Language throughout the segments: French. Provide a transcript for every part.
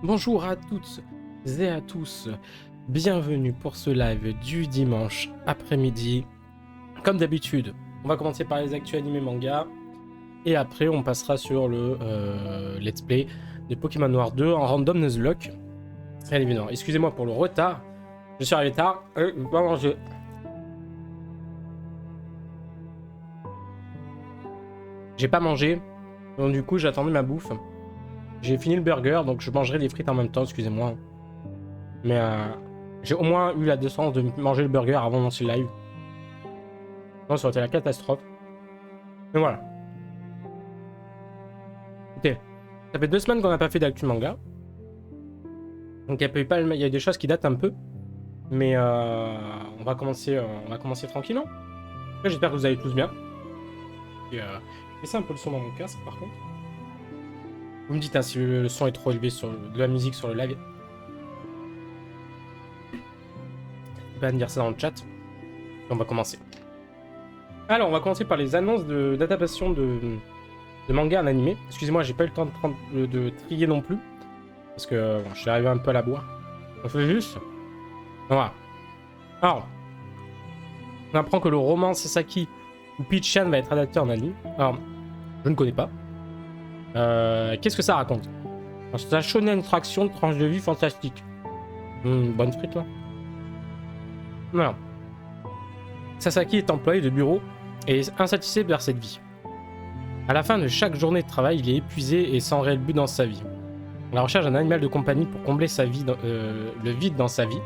Bonjour à toutes et à tous, bienvenue pour ce live du dimanche après-midi. Comme d'habitude, on va commencer par les actus animés manga, et après on passera sur le let's play de Pokémon Noir 2 en random Nuzlocke. Bien évidemment, excusez-moi pour le retard, je suis arrivé tard, je vais pas manger. J'ai pas mangé, donc du coup j'attendais ma bouffe. J'ai fini le burger, donc je mangerai des frites en même temps, excusez-moi. Mais j'ai au moins eu la décence de manger le burger avant de lancer le live. Non, ça aurait été la catastrophe. Mais voilà. Écoutez, ça fait 2 semaines qu'on n'a pas fait d'actu manga. Donc il y a des choses qui datent un peu. Mais on va commencer tranquillement. J'espère que vous allez tous bien. Et, laissez un peu le son dans mon casque par contre. Vous me dites hein, si le son est trop élevé sur de la musique sur le live. N'hésitez pas à me dire ça dans le chat. Et on va commencer. Alors, on va commencer par les annonces d'adaptation de manga en animé. Excusez-moi, j'ai pas eu le temps de trier non plus. Parce que bon, je suis arrivé un peu à la boire. On fait juste. Voilà. Alors, on apprend que le roman Sasaki ou Peach-chan va être adapté en anime. Alors, je ne connais pas. Qu'est-ce que ça raconte? C'est un shonen traction de tranche de vie fantastique. Bonne frite là. Voilà. Sasaki est employé de bureau et est insatisfait par cette vie. À la fin de chaque journée de travail, il est épuisé et sans réel but dans sa vie. À la recherche d'un animal de compagnie pour combler le vide dans sa vie,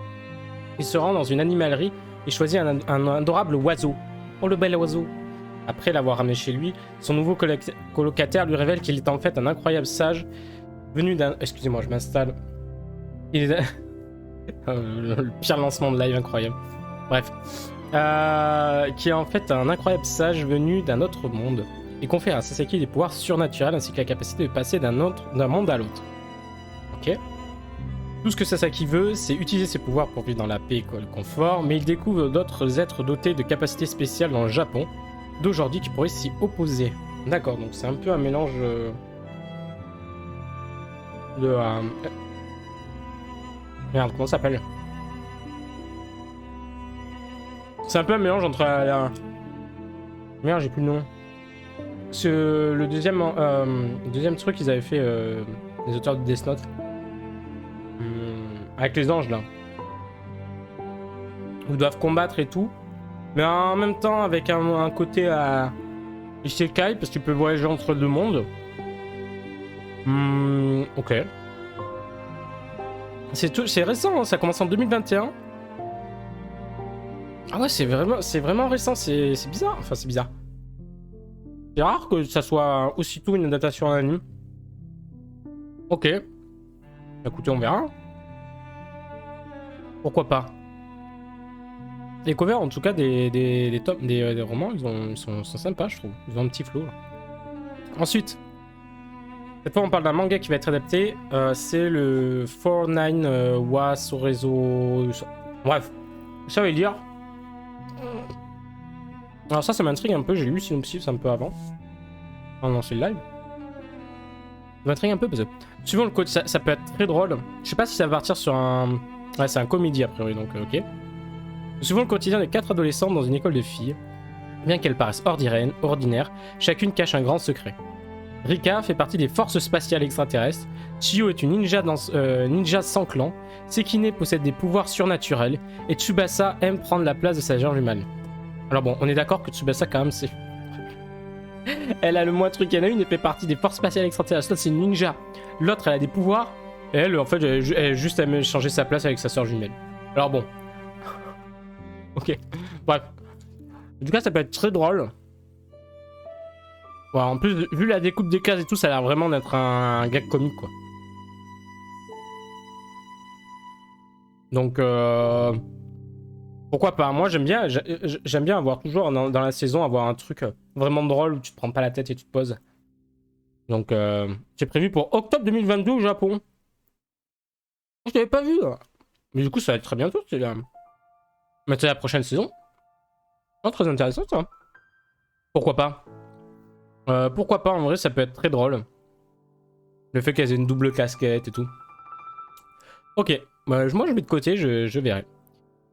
il se rend dans une animalerie et choisit un adorable oiseau. Oh le bel oiseau! Après l'avoir ramené chez lui, son nouveau colocataire lui révèle qu'il est en fait un incroyable sage venu d'un... Excusez-moi, je m'installe. Il est... le pire lancement de live, incroyable. Bref. Qui est en fait un incroyable sage venu d'un autre monde et confère à Sasaki des pouvoirs surnaturels ainsi que la capacité de passer d'un monde à l'autre. Ok. Tout ce que Sasaki veut, c'est utiliser ses pouvoirs pour vivre dans la paix et le confort, mais il découvre d'autres êtres dotés de capacités spéciales dans le Japon d'aujourd'hui qui pourraient s'y opposer. D'accord, donc c'est un peu un mélange de... Merde, comment ça s'appelle? C'est un peu un mélange entre Merde, j'ai plus le nom. Le deuxième truc qu'ils avaient fait, les auteurs de Death Note. Avec les anges, là. Ils doivent combattre et tout. Mais en même temps, avec un côté à Isekai, parce que tu peux voyager entre deux mondes. Ok. C'est récent, hein, ça commence en 2021. Ah ouais, c'est vraiment récent, c'est bizarre. Enfin, c'est bizarre. C'est rare que ça soit aussitôt une adaptation en anime. Ok. Écoutez, on verra. Pourquoi pas. Les covers, en tout cas, des romans, ils sont sympas, je trouve. Ils ont un petit flow. Là. Ensuite, cette fois, on parle d'un manga qui va être adapté. C'est le 49 wa Sorezo... Bref, ça veut dire... Alors ça m'intrigue un peu, j'ai lu le synopsis un peu avant. On lance le live. Ça m'intrigue un peu parce que... Suivant le code, ça peut être très drôle. Je sais pas si ça va partir sur un... Ouais, c'est un comédie a priori, donc ok. Suivant le quotidien des 4 adolescentes dans une école de filles, bien qu'elles paraissent ordinaires, chacune cache un grand secret. Rika fait partie des forces spatiales extraterrestres, Chiyo est une ninja sans clan, Sekine possède des pouvoirs surnaturels, et Tsubasa aime prendre la place de sa genre humaine. Alors bon, on est d'accord que Tsubasa quand même c'est... Elle a le moins truc, il y en a une, elle fait partie des forces spatiales extraterrestres, l'autre c'est une ninja, l'autre elle a des pouvoirs, et elle en fait elle juste aime changer sa place avec sa soeur jumelle. Alors bon... Ok, bref. En tout cas, ça peut être très drôle. Ouais, en plus, vu la découpe des cases et tout, ça a l'air vraiment d'être un gag comique, quoi. Donc, pourquoi pas? Moi, j'aime bien avoir toujours dans la saison avoir un truc vraiment drôle où tu te prends pas la tête et tu te poses. Donc, c'est prévu pour octobre 2022 au Japon. Je t'avais pas vu, là. Mais du coup, ça va être très bientôt, c'est là. Mais c'est la prochaine saison. Oh, très intéressant, ça. Pourquoi pas? Pourquoi pas, en vrai, ça peut être très drôle. Le fait qu'elles aient une double casquette et tout. Ok, bah, moi je mets de côté, je verrai.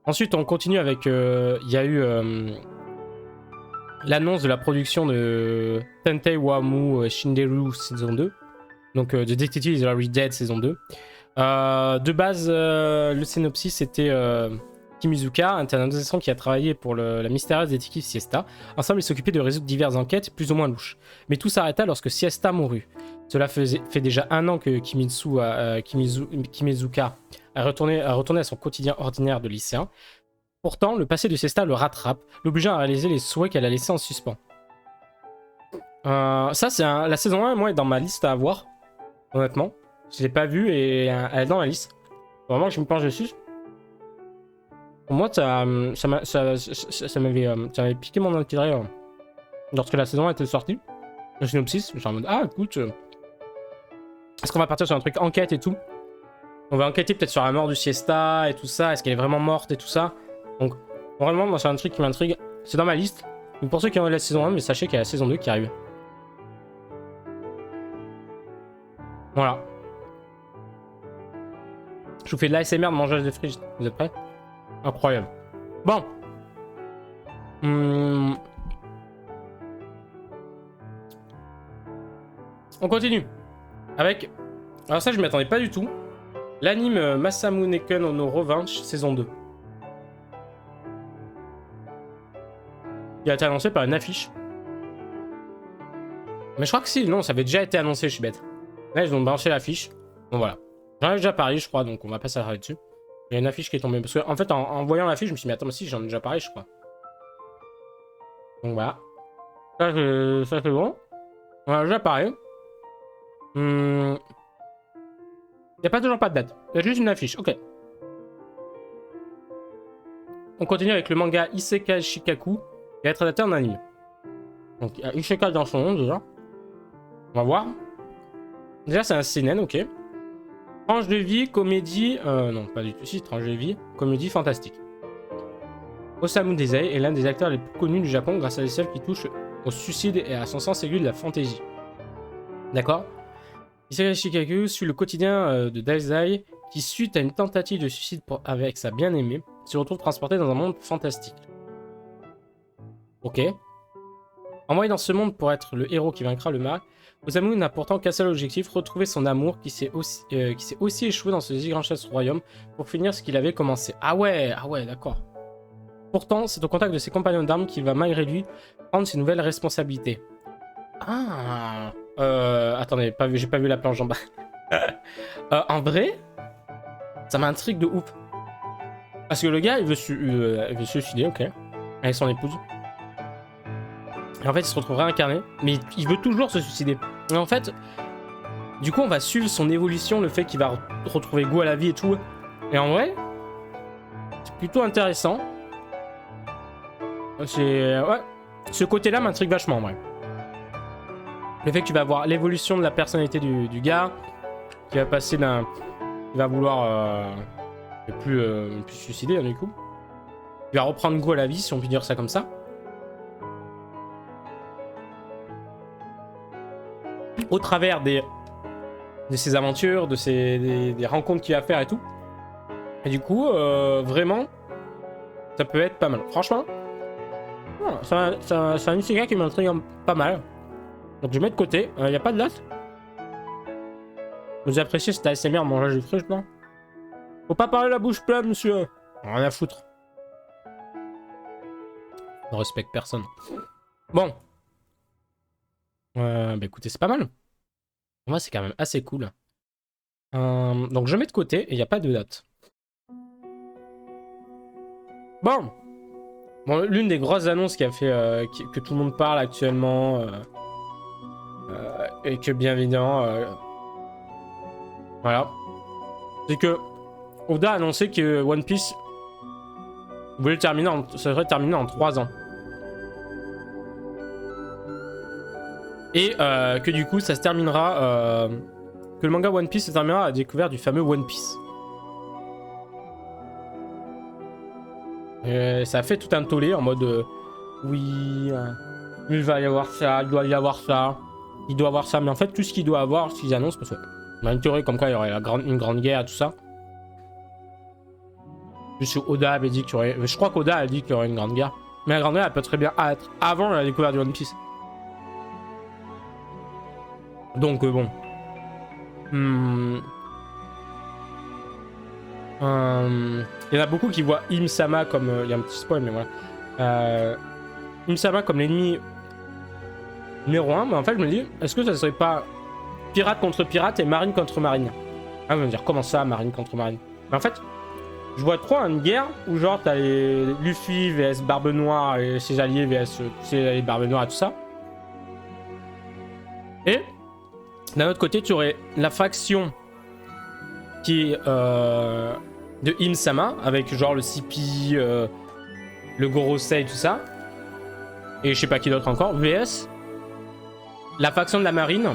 Ensuite, on continue avec... Il y a eu l'annonce de la production de Tentei Wamu Shinderu saison 2. Donc de Detective Diary Dead saison 2. De base, le synopsis c'était Kimizuka, un adolescent qui a travaillé pour la mystérieuse détective Siesta. Ensemble, ils s'occupaient de résoudre diverses enquêtes plus ou moins louches. Mais tout s'arrêta lorsque Siesta mourut. Cela fait déjà un an que Kimizuka a retourné à son quotidien ordinaire de lycéen. Pourtant, le passé de Siesta le rattrape, l'obligeant à réaliser les souhaits qu'elle a laissés en suspens. Ça, c'est la saison 1, moi, est dans ma liste à voir, honnêtement. Je l'ai pas vue et elle est dans ma liste. Vraiment, je me penche dessus. Pour moi, ça m'avait piqué mon intérêt lorsque la saison était sortie. Le synopsis, je suis en mode, ah, écoute, est-ce qu'on va partir sur un truc enquête et tout? On va enquêter peut-être sur la mort du Siesta et tout ça. Est-ce qu'elle est vraiment morte et tout ça? Donc, vraiment, moi, c'est un truc qui m'intrigue. C'est dans ma liste. Donc, pour ceux qui ont la saison 1, mais sachez qu'il y a la saison 2 qui arrive. Voilà. Je vous fais de l'ASMR de mangeage de frites. Vous êtes prêts? Incroyable. Bon. On continue. Avec... Alors ça, je m'y attendais pas du tout. L'anime Masamune Ken no Revenge saison 2. Il a été annoncé par une affiche. Mais je crois que si, non, ça avait déjà été annoncé, je suis bête. Là, ils ont branché l'affiche. Bon, voilà. J'en ai déjà parlé, je crois, donc on va pas s'arrêter dessus. Il y a une affiche qui est tombée. Parce qu'en fait, en voyant l'affiche, je me suis dit, mais attends, si, j'en ai déjà parlé, je crois. Donc voilà. Ça, c'est bon. On a déjà parlé. Il n'y a pas toujours pas de date. Il y a juste une affiche. Ok. On continue avec le manga Isekai Shikaku, qui va être adapté en anime. Donc, il y a Isekai dans son nom, déjà. On va voir. Déjà, c'est un seinen, ok. Tranche de vie, comédie... non, pas du tout. Si, tranche de vie, comédie fantastique. Osamu Dezai est l'un des acteurs les plus connus du Japon grâce à celles qui touchent au suicide et à son sens aigu de la fantaisie. D'accord. Isekai Shikaku suit le quotidien de Dezai qui, suite à une tentative de suicide avec sa bien-aimée, se retrouve transporté dans un monde fantastique. Ok. Envoyé dans ce monde pour être le héros qui vaincra le mal, Osamu n'a pourtant qu'un seul objectif, retrouver son amour qui s'est aussi échoué dans ce gigantesque royaume pour finir ce qu'il avait commencé. Ah ouais, d'accord. Pourtant, c'est au contact de ses compagnons d'armes qu'il va malgré lui prendre ses nouvelles responsabilités. Ah... attendez, j'ai pas vu la planche en bas. En vrai, ça m'intrigue de ouf. Parce que le gars, il veut se suicider, ok. Avec son épouse. Et en fait, il se retrouve réincarné. Mais il veut toujours se suicider. Et en fait, du coup, on va suivre son évolution, le fait qu'il va retrouver goût à la vie et tout. Et en vrai, c'est plutôt intéressant. Ouais. Ce côté-là m'intrigue vachement, en vrai. Le fait que tu vas voir l'évolution de la personnalité du gars, qui va passer d'un... Il va vouloir... ne plus se suicider, hein, du coup. Il va reprendre goût à la vie, si on peut dire ça comme ça. Au travers de ses aventures, des rencontres qu'il va faire et tout. Et du coup, vraiment, ça peut être pas mal. Franchement, c'est un isekai qui m'intrigue pas mal. Donc je mets de côté. Il n'y a pas de date. Vous appréciez cet ASMR mangeage de frites, non? Faut pas parler la bouche pleine, monsieur. Rien à foutre. On respecte personne. Bon. Bah écoutez, c'est pas mal. Moi, c'est quand même assez cool. Donc je mets de côté et il n'y a pas de date. Bon, l'une des grosses annonces qui a fait que tout le monde parle actuellement et que bien évidemment, voilà, c'est que Oda a annoncé que One Piece voulait serait terminé en 3 ans. Et que du coup, ça se terminera... que le manga One Piece se terminera à la découverte du fameux One Piece. Ça a fait tout un tollé en mode... oui, il va y avoir ça, il doit y avoir ça, il doit avoir ça. Mais en fait, tout ce qu'il doit avoir, s'ils annoncent, parce que... On a une théorie comme quoi il y aurait une grande guerre, tout ça. Juste Oda avait dit qu'il y aurait... Je crois qu'Oda a dit qu'il y aurait une grande guerre. Mais la grande guerre, elle peut très bien être avant la découverte du One Piece. Donc, bon. Il y en a beaucoup qui voient Im-sama comme... Il y a un petit spoil, mais voilà. Im-sama comme l'ennemi numéro 1. Mais en fait, je me dis, est-ce que ça serait pas pirate contre pirate et marine contre marine? Ah, vous allez me dire, comment ça, marine contre marine? Mais en fait, je vois trop une guerre où genre t'as les Luffy vs Barbe Noire et ses alliés vs ses alliés Barbe Noire et tout ça. Et d'un autre côté, tu aurais la faction qui est de Im-sama avec genre le CP, le Gorosei, tout ça. Et je sais pas qui d'autre encore. VS la faction de la marine.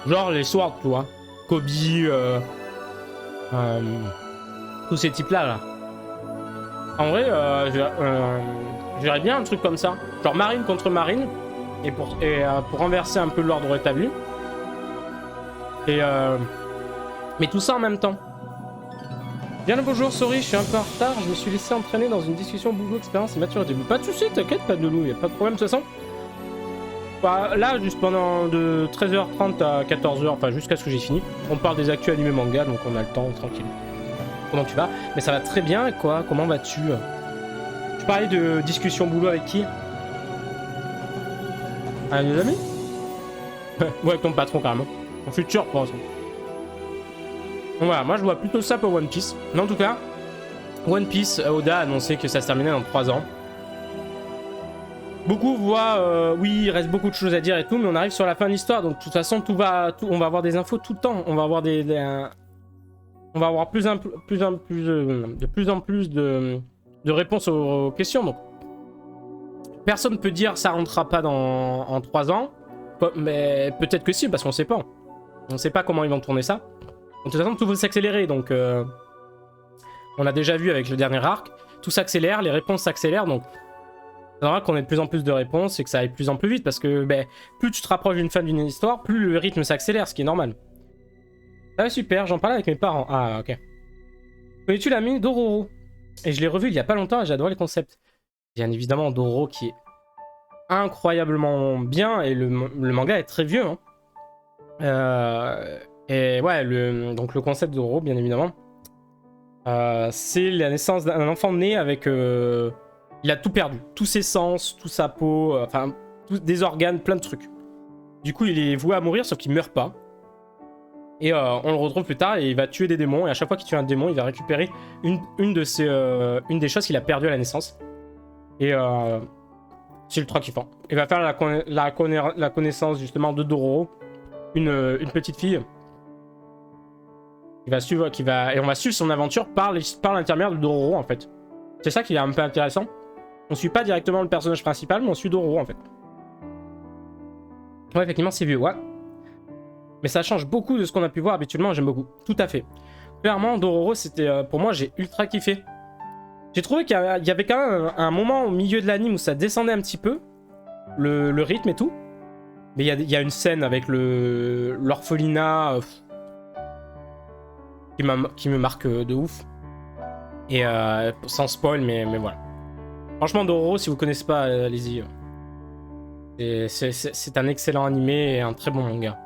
Genre les Swords, tu vois. Kobe, tous ces types-là, là. En vrai, je verrais bien un truc comme ça. Genre marine contre marine. Et pour renverser un peu l'ordre établi. Mais tout ça en même temps. Bien le bonjour, sorry, je suis un peu en retard. Je me suis laissé entraîner dans une discussion boulot, expérience et maturité. Pas de soucis, t'inquiète, pas de loup, y a pas de problème de toute façon. Bah, là, juste pendant de 13h30 à 14h, enfin jusqu'à ce que j'ai fini, on parle des actus animés manga, donc on a le temps, tranquille. Comment tu vas? Mais ça va très bien, et quoi? Comment vas-tu? Tu parlais de discussion boulot avec qui? Un de nos amis? Ouais, avec ton patron, carrément. Ton futur, pour l'instant. Donc voilà, moi je vois plutôt ça pour One Piece. Mais en tout cas, One Piece, Oda a annoncé que ça se terminait dans 3 ans. Beaucoup voient, oui, il reste beaucoup de choses à dire et tout, mais on arrive sur la fin de l'histoire, donc de toute façon, on va avoir des infos tout le temps. On va avoir on va avoir de plus en plus de réponses aux questions. Donc, personne ne peut dire ça rentrera pas en 3 ans, mais peut-être que si, parce qu'on sait pas. On sait pas comment ils vont tourner ça. De toute façon, tout va s'accélérer, donc on a déjà vu avec le dernier arc, tout s'accélère, les réponses s'accélèrent, donc c'est normal qu'on ait de plus en plus de réponses et que ça aille de plus en plus vite, parce que plus tu te rapproches d'une fin d'une histoire, plus le rythme s'accélère, ce qui est normal. Ah super, j'en parlais avec mes parents. Ah ok. Connais-tu l'ami Dororo? Et je l'ai revu il y a pas longtemps et j'ai adoré le concept. Bien évidemment, Dororo qui est incroyablement bien, et le manga est très vieux, hein. Et ouais, donc le concept de Dororo, bien évidemment, c'est la naissance d'un enfant né avec... il a tout perdu. Tous ses sens, toute sa peau, enfin, des organes, plein de trucs. Du coup, il est voué à mourir, sauf qu'il meurt pas. Et on le retrouve plus tard et il va tuer des démons. Et à chaque fois qu'il tue un démon, il va récupérer une des choses qu'il a perdues à la naissance. Et c'est ultra kiffant. Il va faire la connaissance justement de Dororo, une petite fille. Et on va suivre son aventure par l'intermédiaire de Dororo en fait. C'est ça qui est un peu intéressant. On suit pas directement le personnage principal, mais on suit Dororo en fait. Ouais, effectivement, c'est vieux, ouais. Mais ça change beaucoup de ce qu'on a pu voir habituellement, j'aime beaucoup. Tout à fait. Clairement, Dororo, c'était... pour moi, j'ai ultra kiffé. J'ai trouvé qu'il y avait quand même un moment au milieu de l'anime où ça descendait un petit peu, le rythme et tout. Mais il y a une scène avec l'orphelinat qui me marque de ouf. Et sans spoil, mais voilà. Franchement, Dororo, si vous connaissez pas, allez-y. C'est un excellent animé et un très bon manga.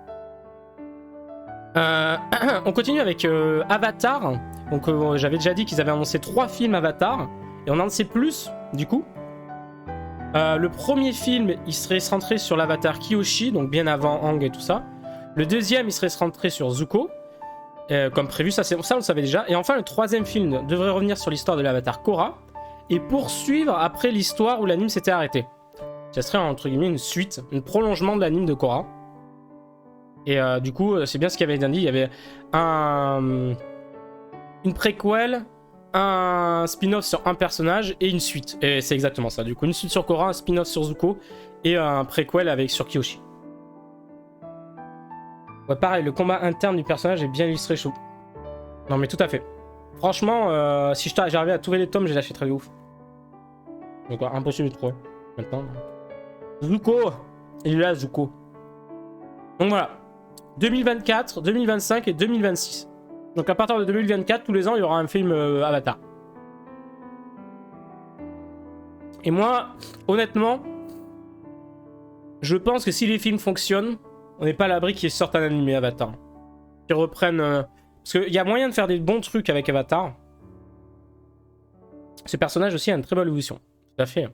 On continue avec Avatar. Donc j'avais déjà dit qu'ils avaient annoncé 3 films Avatar. Et on en sait plus, du coup. Le premier film, il serait centré sur l'avatar Kyoshi, donc bien avant Aang et tout ça. Le deuxième, il serait centré sur Zuko. Comme prévu, ça on le savait déjà. Et enfin, le troisième film devrait revenir sur l'histoire de l'avatar Korra et poursuivre après l'histoire où l'anime s'était arrêté. Ça serait entre guillemets une suite, un prolongement de l'anime de Korra. Et du coup, c'est bien ce qu'il avait dit. Il y avait une préquel, un spin-off sur un personnage et une suite. Et c'est exactement ça. Du coup, une suite sur Korra, un spin-off sur Zuko et un préquel sur Kyoshi. Ouais, pareil, le combat interne du personnage est bien illustré, chaud. Non, mais tout à fait. Franchement, si j'arrivais à trouver les tomes, j'ai lâché très ouf. Donc, impossible de trouver. Maintenant. Zuko! Il est là, Zuko. Donc voilà. 2024, 2025 et 2026. Donc à partir de 2024, tous les ans, il y aura un film Avatar. Et moi, honnêtement, je pense que si les films fonctionnent, on n'est pas à l'abri qu'ils sortent un animé Avatar. Qu'ils reprennent... Parce qu'il y a moyen de faire des bons trucs avec Avatar. Ce personnage aussi a une très bonne évolution. Tout à fait. Tout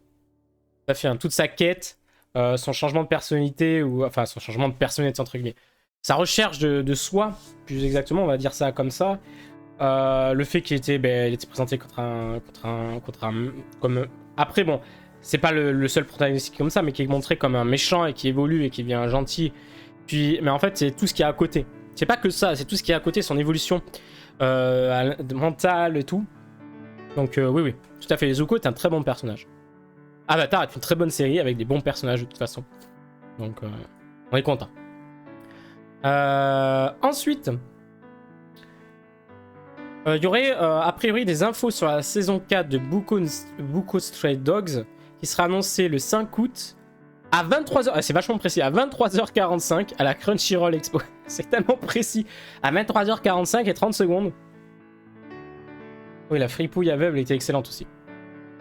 à fait. Hein. Toute sa quête, son changement de personnalité, ou enfin son changement de personnalité entre guillemets. Sa recherche de soi, plus exactement, on va dire ça comme ça. Le fait qu'il était, il était présenté comme après bon, c'est pas le seul protagoniste comme ça, mais qui est montré comme un méchant et qui évolue et qui devient gentil. Puis, mais en fait, c'est tout ce qui est à côté. C'est pas que ça, c'est tout ce qui est à côté, son évolution mentale et tout. Donc oui, oui, tout à fait. Zuko est un très bon personnage. Avatar est une très bonne série avec des bons personnages de toute façon. Donc on est content. Ensuite, il y aurait a priori des infos sur la saison 4 de Buko Stray Dogs qui sera annoncée le 5 août à 23h. Ah, c'est vachement précis, à 23h45 à la Crunchyroll Expo. C'est tellement précis. À 23h45 et 30 secondes. Oui, la fripouille aveugle était excellente aussi.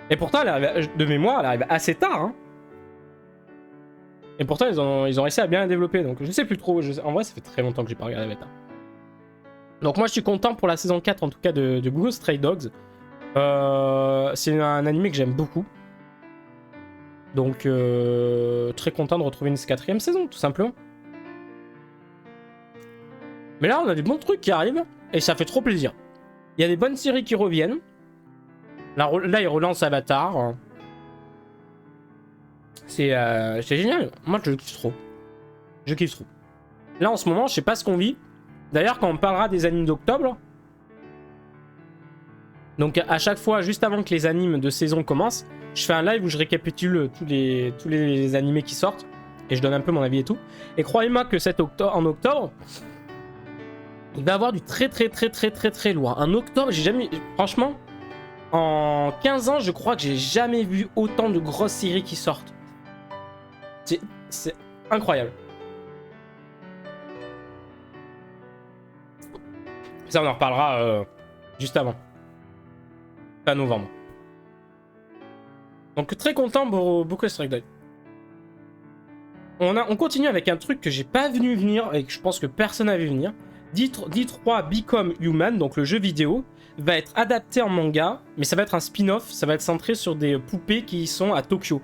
Et pourtant, elle arrive, de mémoire, elle arrive assez tard. Hein. Et pourtant, ils ont réussi à bien la développer. Donc, je sais plus trop. En vrai, ça fait très longtemps que j'ai pas regardé Avatar. Donc, moi, je suis content pour la saison 4, en tout cas, de Buko Stray Dogs. C'est un animé que j'aime beaucoup. Donc, très content de retrouver une 4ème saison, tout simplement. Mais là, on a des bons trucs qui arrivent. Et ça fait trop plaisir. Il y a des bonnes séries qui reviennent. Là ils relancent Avatar. C'est génial. Moi, je kiffe trop. Je kiffe trop. Là, en ce moment, je sais pas ce qu'on vit. D'ailleurs, quand on parlera des animes d'octobre... Donc, à chaque fois, juste avant que les animes de saison commencent, je fais un live où je récapitule tous les animés qui sortent. Et je donne un peu mon avis et tout. Et croyez-moi que en octobre... Il va y avoir du très loin. En octobre, j'ai jamais... Franchement, en 15 ans, je crois que j'ai jamais vu autant de grosses séries qui sortent. C'est incroyable. Ça, on en reparlera juste avant. Fin novembre. Donc, très content pour Buko Stray Dogs. On continue avec un truc que j'ai pas vu venir et que je pense que personne n'a vu venir. D3 Become Human, donc le jeu vidéo, va être adapté en manga, mais ça va être un spin-off, ça va être centré sur des poupées qui sont à Tokyo.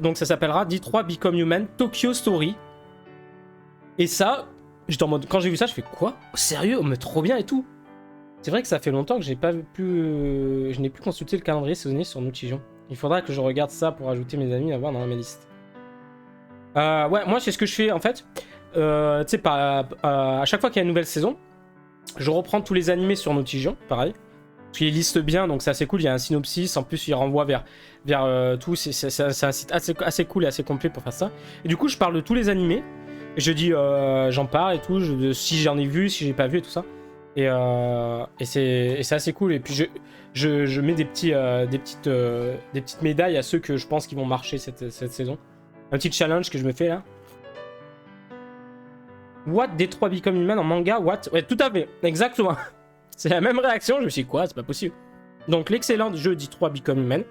Donc ça s'appellera D3 Become Human Tokyo Story. Et ça, j'étais en mode, quand j'ai vu ça, je fais quoi? Sérieux, on me met trop bien et tout. C'est vrai que ça fait longtemps que je n'ai plus consulté le calendrier saisonnier sur Nuchijon. Il faudra que je regarde ça pour ajouter mes amis à voir dans mes listes. Ouais, moi c'est ce que je fais en fait. Tu sais, à chaque fois qu'il y a une nouvelle saison, je reprends tous les animés sur Nuchijon, pareil. Parce qu'ils listent bien, donc c'est assez cool. Il y a un synopsis, en plus il renvoie vers tout. C'est un site assez cool et assez complet pour faire ça. Et du coup, je parle de tous les animés. Et je dis, j'en parle et tout, si j'en ai vu, si j'ai pas vu et tout ça. Et c'est assez cool. Et puis je mets des petites médailles à ceux que je pense qui vont marcher cette saison. Un petit challenge que je me fais là. What D3 Become Human en manga? What? Ouais, tout à fait, exactement. C'est la même réaction, je me suis dit quoi? C'est pas possible. Donc l'excellent jeu D3 Become Human,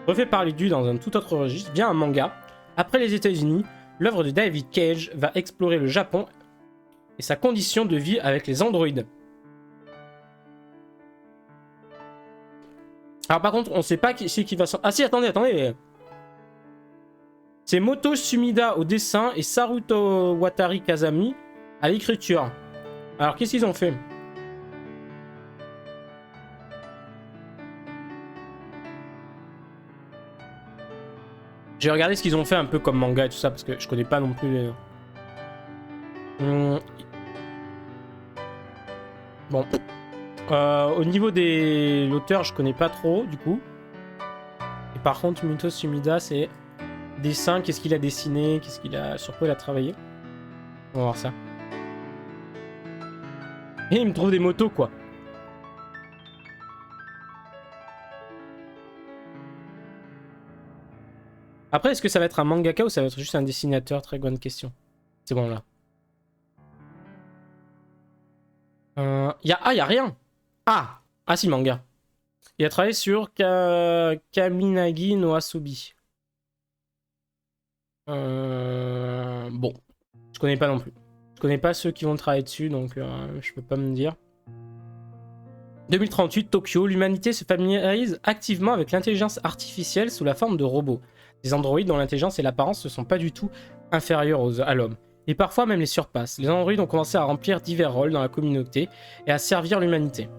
refait par Lidu dans un tout autre registre, via un manga. Après les États-Unis, l'œuvre de David Cage va explorer le Japon et sa condition de vie avec les androïdes. Alors par contre, on sait pas qui va... Ah si, attendez. C'est Moto Sumida au dessin et Saruto Watari Kazami à l'écriture. Alors qu'est-ce qu'ils ont fait? J'ai regardé ce qu'ils ont fait un peu comme manga et tout ça parce que je connais pas non plus. Bon. Au niveau de l'auteur, je connais pas trop du coup. Et par contre, Moto Sumida, c'est dessin, qu'est-ce qu'il a dessiné, sur quoi il a travaillé. On va voir ça. Et il me trouve des motos quoi. Après, est-ce que ça va être un mangaka ou ça va être juste un dessinateur? Très bonne question. C'est bon là. Y a rien. Ah si, manga. Il a travaillé sur Kaminagi no Asobi. Bon, je connais pas non plus. Je connais pas ceux qui vont travailler dessus, donc je peux pas me dire. 2038, Tokyo, l'humanité se familiarise activement avec l'intelligence artificielle sous la forme de robots. Des androïdes dont l'intelligence et l'apparence ne sont pas du tout inférieurs à l'homme, et parfois même les surpassent. Les androïdes ont commencé à remplir divers rôles dans la communauté et à servir l'humanité.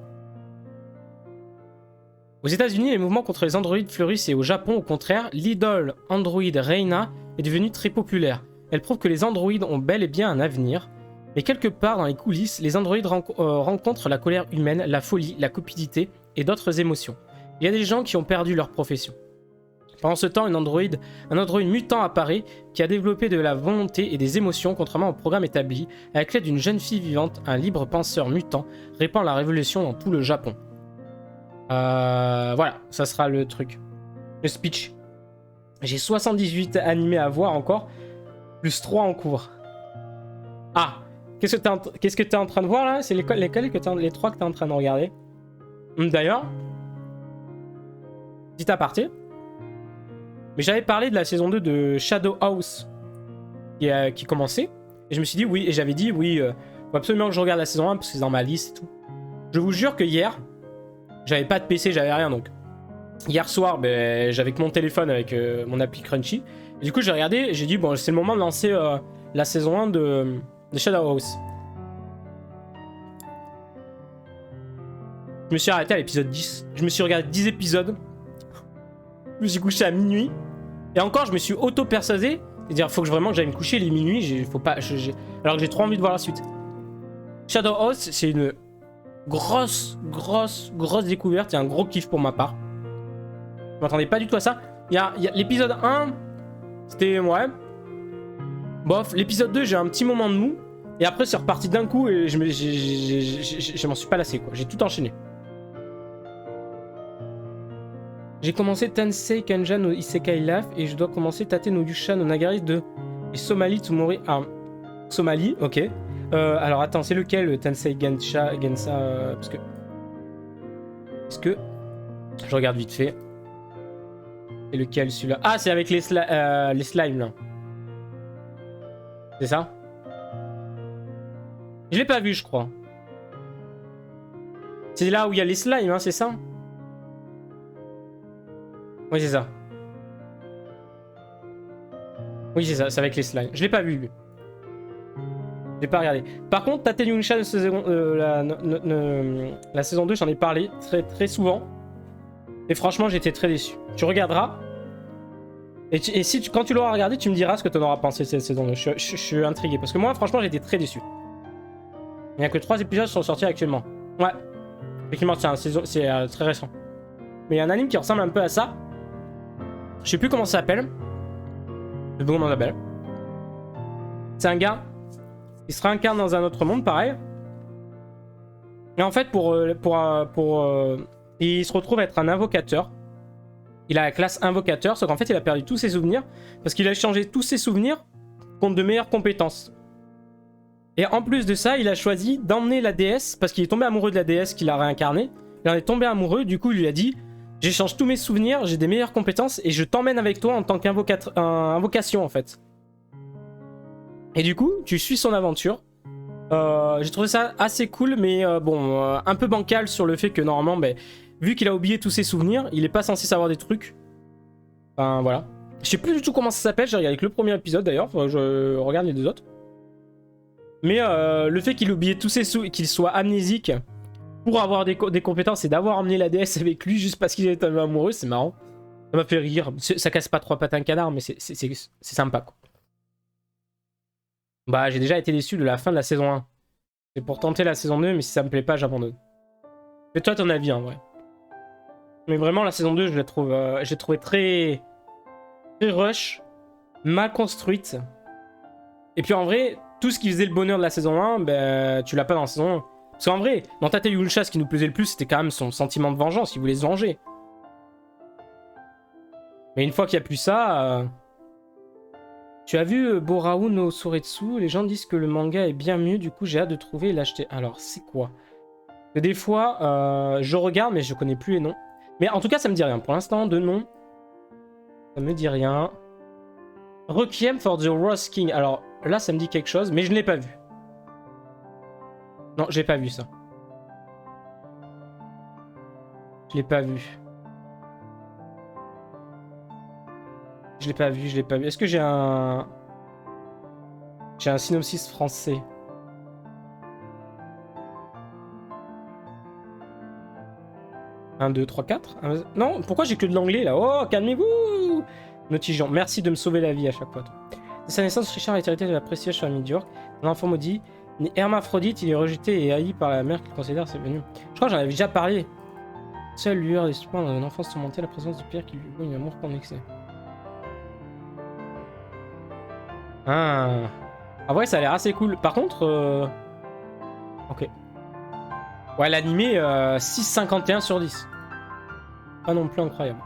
Aux États-Unis, les mouvements contre les androïdes fleurissent et au Japon, au contraire, l'idole androïde Reina est devenue très populaire. Elle prouve que les androïdes ont bel et bien un avenir. Mais quelque part dans les coulisses, les androïdes rencontrent la colère humaine, la folie, la cupidité et d'autres émotions. Il y a des gens qui ont perdu leur profession. Pendant ce temps, un androïde mutant apparaît qui a développé de la volonté et des émotions contrairement au programme établi. Avec l'aide d'une jeune fille vivante, un libre penseur mutant répand la révolution dans tout le Japon. Voilà, ça sera le truc. Le speech. J'ai 78 animés à voir encore, plus 3 en cours. Ah, qu'est-ce que t'es en train de voir là? C'est les 3 que t'es en train de regarder. D'ailleurs, petit aparté, mais j'avais parlé de la saison 2 de Shadow House qui commençait, et je me suis dit oui, et j'avais dit oui, faut absolument que je regarde la saison 1 parce que c'est dans ma liste et tout. Je vous jure que hier, j'avais pas de PC, j'avais rien, donc hier soir, ben, j'avais que mon téléphone avec mon appli Crunchy, et du coup j'ai regardé et j'ai dit bon, c'est le moment de lancer la saison 1 de Shadow House. Je me suis arrêté à l'épisode 10. Je me suis regardé 10 épisodes. Je me suis couché à minuit. Et encore, je me suis auto-persuadé. C'est-à-dire, faut que vraiment que j'aille me coucher, il est minuit. Faut pas, alors que j'ai trop envie de voir la suite. Shadow House, c'est une grosse découverte. Il y a un gros kiff pour ma part. Je m'attendais pas du tout à ça. Il y a l'épisode 1, c'était ouais. Bof, l'épisode 2, j'ai un petit moment de mou. Et après, c'est reparti d'un coup et je m'en suis pas lassé, quoi. J'ai tout enchaîné. J'ai commencé Tensei Kenja no Isekai Life et je dois commencer Tate no Yusha no Nagari de Somali Tsumori. Ah, Somali, ok. Alors attends, c'est lequel le Tensei Gensa parce que je regarde vite fait. C'est lequel celui-là? Ah, c'est avec les slimes là. C'est ça? Je l'ai pas vu, je crois. C'est là où il y a les slimes, hein, c'est ça? Oui, c'est ça. Oui, c'est ça, c'est avec les slimes. Je l'ai pas vu, lui. Je l'ai pas regardé. Par contre, Tate no Yusha de la saison 2, j'en ai parlé très souvent. Et franchement, j'étais très déçu. Tu regarderas. Et quand tu l'auras regardé, tu me diras ce que tu en auras pensé de cette saison 2. Je suis intrigué. Parce que moi, franchement, j'étais très déçu. Il n'y a que 3 épisodes qui sont sortis actuellement. Ouais. Effectivement, c'est très récent. Mais il y a un anime qui ressemble un peu à ça. Je sais plus comment ça s'appelle. Je sais plus comment ça s'appelle. C'est un gars. Il se réincarne dans un autre monde, pareil. Et en fait, il se retrouve à être un invocateur. Il a la classe invocateur, sauf qu'en fait, il a perdu tous ses souvenirs. Parce qu'il a échangé tous ses souvenirs contre de meilleures compétences. Et en plus de ça, il a choisi d'emmener la déesse, parce qu'il est tombé amoureux de la déesse qu'il a réincarnée. Il en est tombé amoureux, du coup, il lui a dit... J'échange tous mes souvenirs, j'ai des meilleures compétences et je t'emmène avec toi en tant qu'invocation en fait. Et du coup, tu suis son aventure. J'ai trouvé ça assez cool, mais bon, un peu bancal sur le fait que normalement, vu qu'il a oublié tous ses souvenirs, il est pas censé savoir des trucs. Enfin voilà. Je sais plus du tout comment ça s'appelle, j'ai regardé que le premier épisode d'ailleurs, je regarde les deux autres. Mais le fait qu'il ait oublié tous ses souvenirs, qu'il soit amnésique... Pour avoir des compétences et d'avoir emmené la déesse avec lui juste parce qu'il était amoureux, c'est marrant. Ça m'a fait rire. Ça casse pas 3 pattes à un canard, mais c'est sympa, quoi. Bah, j'ai déjà été déçu de la fin de la saison 1. C'est pour tenter la saison 2, mais si ça me plaît pas, j'abandonne. Fais-toi ton avis, en vrai. Mais vraiment, la saison 2, je l'ai trouvée très rush, mal construite. Et puis en vrai, tout ce qui faisait le bonheur de la saison 1, tu l'as pas dans la saison 1. Parce qu'en vrai, dans Tate no Yusha, ce qui nous plaisait le plus, c'était quand même son sentiment de vengeance. Il voulait se venger. Mais une fois qu'il n'y a plus ça... Tu as vu Borao no Soretsu? Les gens disent que le manga est bien mieux, du coup j'ai hâte de trouver et l'acheter. Alors, c'est quoi? Que des fois, je regarde, mais je connais plus les noms. Mais en tout cas, ça me dit rien. Pour l'instant, de nom, ça me dit rien. Requiem for the Rose King. Alors là, ça me dit quelque chose, mais je ne l'ai pas vu. Non, j'ai pas vu ça. Je l'ai pas vu. Je l'ai pas vu, je l'ai pas vu. Est-ce que j'ai un... J'ai un synopsis français? Un, 2, 3, 4. Non, pourquoi j'ai que de l'anglais là? Oh, calmez-vous! Notigeant, merci de me sauver la vie à chaque fois. Dès sa naissance, Richard est hérité de la précieuse famille d'York. Un enfant maudit. Né hermaphrodite, il est rejeté et haï par la mère qu'il considère ses venus. Je crois que j'en avais déjà parlé. Seule lueur d'espoir dans une enfance surmontée, la présence du père qui lui vaut un amour qu'on excès. Ah. En vrai, ça a l'air assez cool. Par contre... Ok. Ouais, l'animé 6,51 sur 10. Pas non plus incroyable.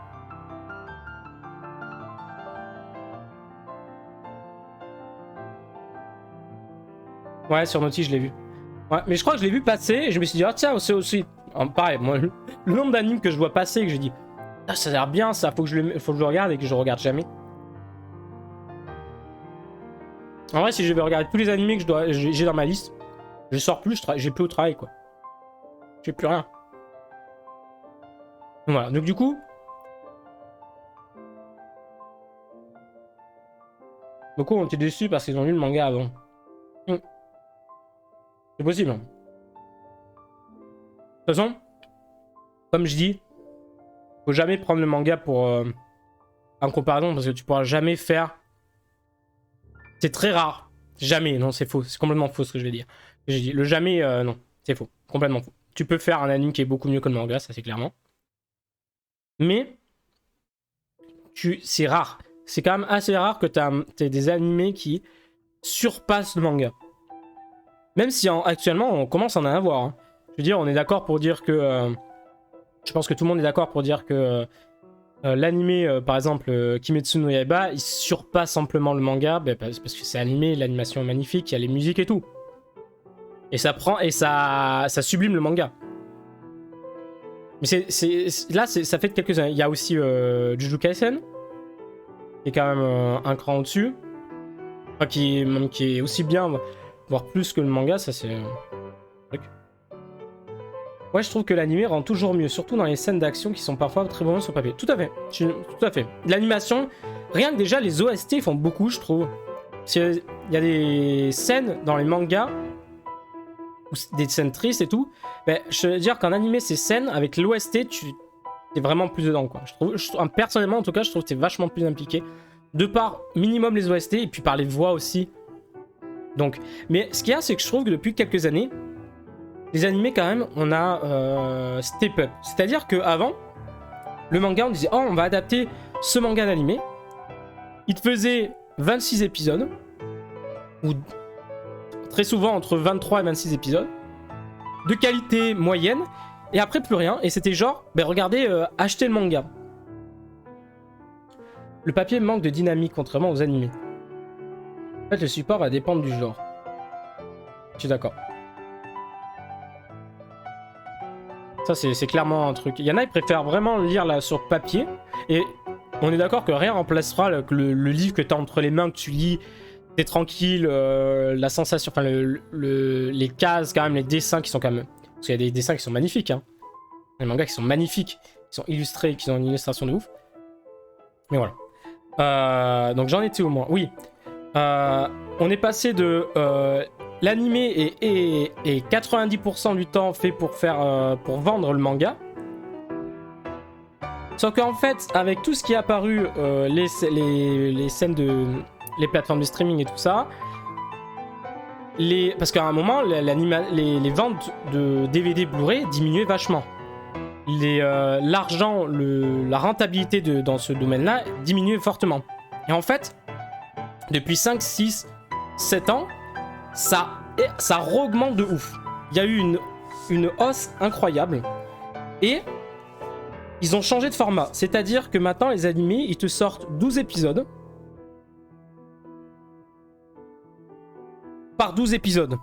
Ouais, sur Naughty, je l'ai vu. Ouais, mais je crois que je l'ai vu passer et je me suis dit, ah tiens, c'est aussi... pareil, moi, le nombre d'animes que je vois passer et que je dis, ah, ça a l'air bien, ça, faut que je le regarde et que je regarde jamais. En vrai, si je vais regarder tous les animés que j'ai dans ma liste, je sors plus, j'ai plus au travail, quoi. J'ai plus rien. Voilà, donc du coup... Beaucoup ont été déçus parce qu'ils ont lu le manga avant. C'est possible. De toute façon, comme je dis, faut jamais prendre le manga pour en comparaison parce que tu pourras jamais faire. C'est très rare. Jamais, non, c'est faux. C'est complètement faux ce que je vais dire. J'ai dit le jamais, non, c'est faux. Complètement faux. Tu peux faire un anime qui est beaucoup mieux que le manga, ça c'est clairement. Mais c'est rare. C'est quand même assez rare que t'aies des animés qui surpassent le manga. Même si actuellement on commence à en avoir. Hein. Je veux dire, on est d'accord pour dire que... je pense que tout le monde est d'accord pour dire que l'animé, par exemple, Kimetsu no Yaiba, il surpasse amplement le manga, parce que c'est animé, l'animation est magnifique, il y a les musiques et tout. Et ça prend et ça sublime le manga. Mais là, ça fait quelques années. Il y a aussi Jujutsu Kaisen, qui est quand même un cran au-dessus. Enfin, qui est aussi bien, voire plus que le manga, ça c'est... Ouais, je trouve que l'animé rend toujours mieux, surtout dans les scènes d'action qui sont parfois très bonnes sur papier. Tout à fait, tout à fait. L'animation, rien que déjà les OST font beaucoup, je trouve. Il y a des scènes dans les mangas, des scènes tristes et tout. Ben, je veux dire qu'en animé, ces scènes, avec l'OST, t'es vraiment plus dedans, quoi. Personnellement, en tout cas, je trouve que t'es vachement plus impliqué. De par minimum les OST et puis par les voix aussi. Donc, mais ce qu'il y a, c'est que je trouve que depuis quelques années, les animés, quand même, on a step up. C'est-à-dire qu'avant, le manga, on disait, oh, on va adapter ce manga en animé. Il te faisait 26 épisodes, ou très souvent entre 23 et 26 épisodes, de qualité moyenne, et après plus rien. Et c'était genre, ben regardez, achetez le manga. Le papier manque de dynamique, contrairement aux animés. En fait, le support va dépendre du genre. Je suis d'accord. Ça, c'est clairement un truc. Il y en a, ils préfèrent vraiment lire là sur papier. Et on est d'accord que rien remplacera le livre que tu as entre les mains, que tu lis. T'es tranquille, la sensation, enfin, les cases, quand même, les dessins qui sont quand même... Parce qu'il y a des dessins qui sont magnifiques. Hein. Les mangas qui sont magnifiques, qui sont illustrés, qui ont une illustration de ouf. Mais voilà. Donc j'en étais au moins. Oui. On est passé de... l'animé est 90% du temps fait pour vendre le manga. Sauf qu'en fait, avec tout ce qui est apparu, les scènes de... les plateformes de streaming et tout ça, parce qu'à un moment, les ventes de DVD Blu-ray diminuaient vachement. L'argent, la rentabilité dans ce domaine-là diminuait fortement. Et en fait, depuis 5, 6, 7 ans, ça augmente de ouf. Il y a eu une hausse incroyable. Et ils ont changé de format. C'est-à-dire que maintenant, les animés, ils te sortent 12 épisodes. Par 12 épisodes.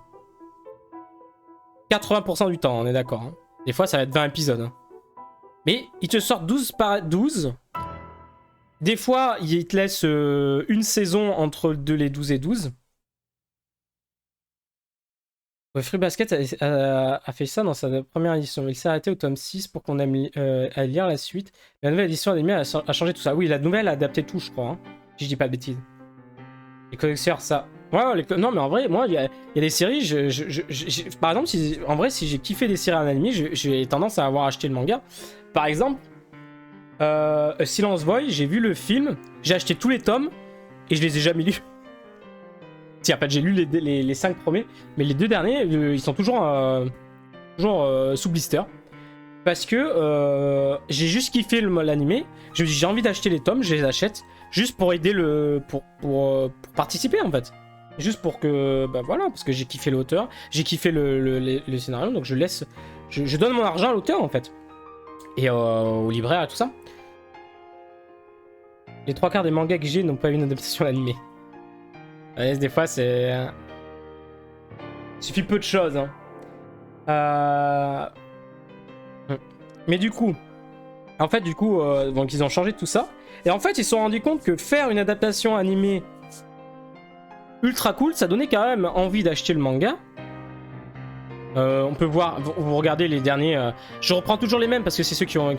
80% du temps, on est d'accord. Hein. Des fois, ça va être 20 épisodes. Hein. Mais ils te sortent 12 par 12. Des fois, ils te laissent une saison entre les 12 et 12. Ouais, Free Basket a fait ça dans sa première édition. Il s'est arrêté au tome 6 pour qu'on aime à lire la suite. La nouvelle édition animée a changé tout ça. Oui, la nouvelle a adapté tout, je crois. Hein, si je dis pas de bêtises. Les collectionneurs, ça. Ouais, non, mais en vrai, moi, il y a des séries. Par exemple, en vrai, si j'ai kiffé des séries en animé, j'ai tendance à avoir acheté le manga. Par exemple, Silence Boy, j'ai vu le film, j'ai acheté tous les tomes et je les ai jamais lus. Si, en fait, j'ai lu les 5 premiers, mais les 2 derniers, ils sont toujours sous blister. Parce que j'ai juste kiffé l'animé. Je me dis, j'ai envie d'acheter les tomes, je les achète. Juste pour aider pour participer, en fait. Juste pour que. Bah voilà, parce que j'ai kiffé l'auteur, j'ai kiffé le scénario, donc je donne mon argent à l'auteur, en fait. Et au libraire et tout ça. Les 3 quarts des mangas que j'ai n'ont pas eu une adaptation animée. Ouais, des fois, c'est. Il suffit peu de choses. Hein. Mais du coup. En fait, donc ils ont changé tout ça. Et en fait, ils se sont rendus compte que faire une adaptation animée ultra cool, ça donnait quand même envie d'acheter le manga. On peut voir, vous regardez les derniers. Je reprends toujours les mêmes parce que c'est ceux qui ont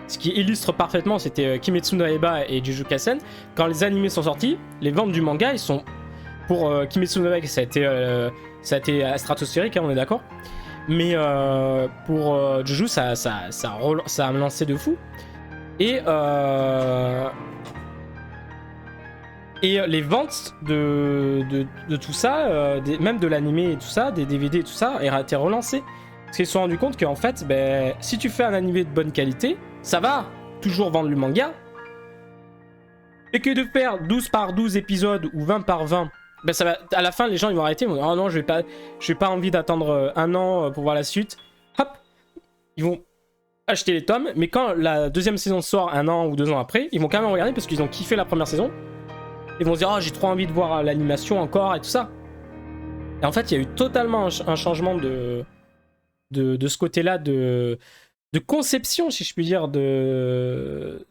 ce qui illustre parfaitement, c'était Kimetsu no Yaiba et Jujutsu Kaisen. Quand les animés sont sortis, les ventes du manga, ils sont pour Kimetsu no Yaiba, ça a été stratosphérique, hein, on est d'accord. Mais pour Jujutsu, ça a lancé de fou. Et les ventes de tout ça, même de l'animé et tout ça, des DVD et tout ça, a été relancé. Parce qu'ils se sont rendus compte qu'en fait, si tu fais un animé de bonne qualité, ça va toujours vendre le manga. Et que de faire 12 par 12 épisodes ou 20 par 20, ça va, à la fin, les gens ils vont arrêter. Ils vont dire, oh non, je n'ai pas envie d'attendre un an pour voir la suite. Hop, ils vont acheter les tomes. Mais quand la deuxième saison sort 1 an ou 2 ans après, ils vont quand même regarder parce qu'ils ont kiffé la première saison. Ils vont se dire, oh, j'ai trop envie de voir l'animation encore et tout ça. Et en fait, il y a eu totalement un changement de ce côté-là de conception, si je puis dire, de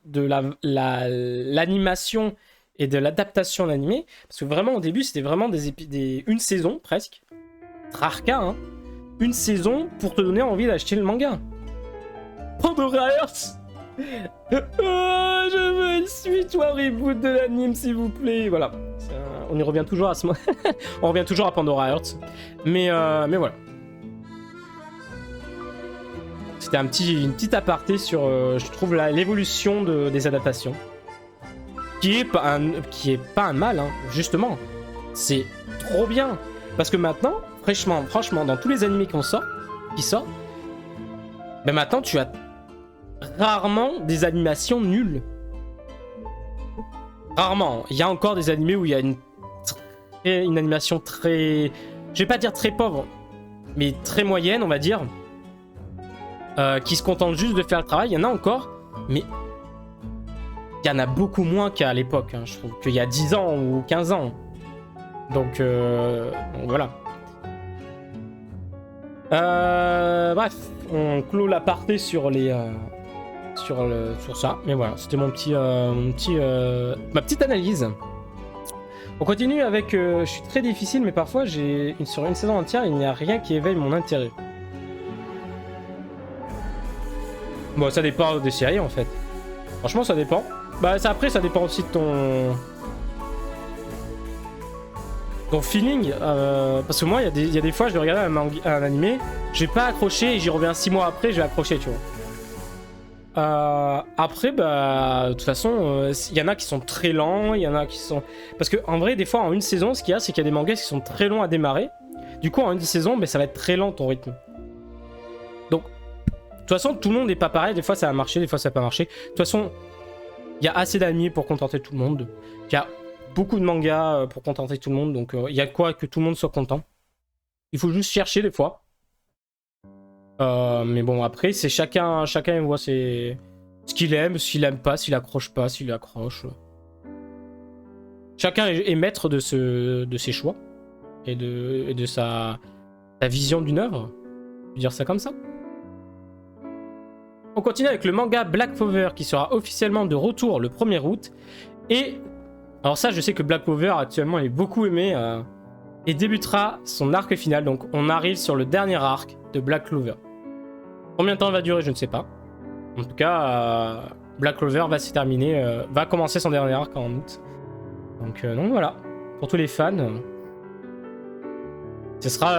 l'animation et de l'adaptation d'animé. Parce que vraiment, au début, c'était vraiment une saison, presque. Trarca, hein. Une saison pour te donner envie d'acheter le manga. Pandora Hearts. Je veux une suite ou un reboot de l'anime, s'il vous plaît. Voilà. On y revient toujours à ce moment. On revient toujours à Pandora Hearts. Mais voilà. C'était une petite aparté sur, je trouve, l'évolution des adaptations. Qui est pas un mal, hein, justement. C'est trop bien. Parce que maintenant, franchement, dans tous les animés qui sortent, maintenant tu as rarement des animations nulles. Rarement. Il y a encore des animés où il y a une animation très... Je vais pas dire très pauvre, mais très moyenne, on va dire. Qui se contentent juste de faire le travail. Il y en a encore, mais il y en a beaucoup moins qu'à l'époque. Hein. Je trouve qu'il y a 10 ans ou 15 ans. Donc voilà. Bref, on clôt l'aparté sur ça. Mais voilà, c'était ma petite analyse. On continue avec... je suis très difficile, mais parfois, sur une saison entière, il n'y a rien qui éveille mon intérêt. Bon, ça dépend des séries, en fait. Franchement, ça dépend. Après, ça dépend aussi de ton feeling. Parce que moi, il y a des fois, je vais regarder un animé, je vais pas accrocher et j'y reviens 6 mois après, je vais accrocher, tu vois. Après, de toute façon, il y en a qui sont très lents, il y en a qui sont... Parce que en vrai, des fois, en une saison, ce qu'il y a, c'est qu'il y a des mangas qui sont très longs à démarrer. Du coup, en une saison, ça va être très lent ton rythme. Donc, de toute façon, tout le monde n'est pas pareil. Des fois, ça va marcher, des fois, ça va pas marcher. De toute façon, il y a assez d'animés pour contenter tout le monde. Il y a beaucoup de mangas pour contenter tout le monde. Donc, il y a de quoi que tout le monde soit content. Il faut juste chercher des fois. Mais bon, après, c'est chacun voit ce qu'il aime, s'il aime pas, s'il accroche pas, s'il accroche. Chacun est maître de ses choix et de sa vision d'une œuvre. Je vais dire ça comme ça. On continue avec le manga Black Clover qui sera officiellement de retour le 1er août. Et alors ça, je sais que Black Clover actuellement il est beaucoup aimé et débutera son arc final. Donc on arrive sur le dernier arc de Black Clover. Combien de temps va durer, je ne sais pas. En tout cas, Black Clover va se terminer, va commencer son dernier arc en août. Donc voilà, pour tous les fans, ce sera